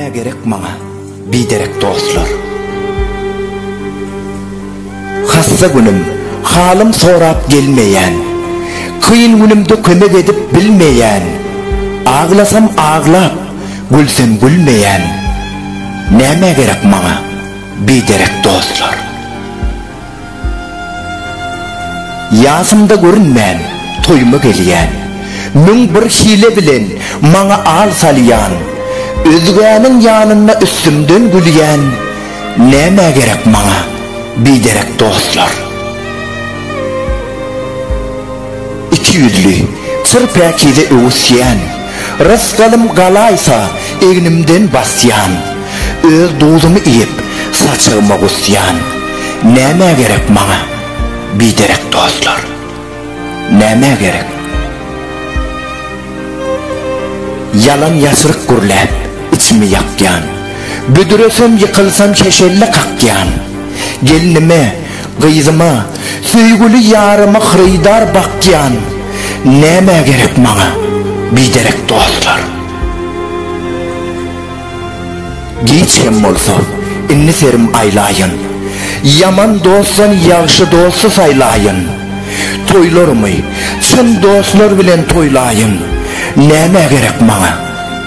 Näme gerek maňa, biderek dostlar? Hassa günüm, halym sorap gelmeýän, kıyın günümde kömek edip bilmeýän, ağlasam ağlap, gülsem gülmeýän. Näme gerek maňa, biderek dostlar? Ýazymda görünmän, toýuma gelýän, müň bir hile bilen maňa al salýan, özgäniň ýanyna üstümden gülýän. Näme gerek maňa, biderek dostlar? İki yüzlü, çırpakide öwüsýän, rızgalym galaysa egnimden basýan, öz dozumy iyip saçygyma gusýan. Näme gerek maňa, biderek dostlar? Näme gerek? Yalan ýaşyryk gürläp içimi ýakýan, büdüresem ýykylsam şeşelle kakýan. Gelinime, gyzyma, söýgüli ýaryma hyrydar bakýan. Näme gerek maňa, biderek dostlar? Giçem bolsa, inni serim aylaýyn, yaman dostsan ýagşy dosty saýlaýyn. Toýlarymy çyn dostlar bilen toýlaýyn. Näme gerek maňa,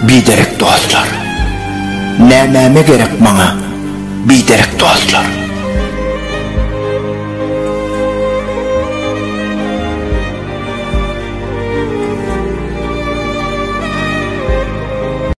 biderek dostlar? Näme gerek maňa, biderek dostlar?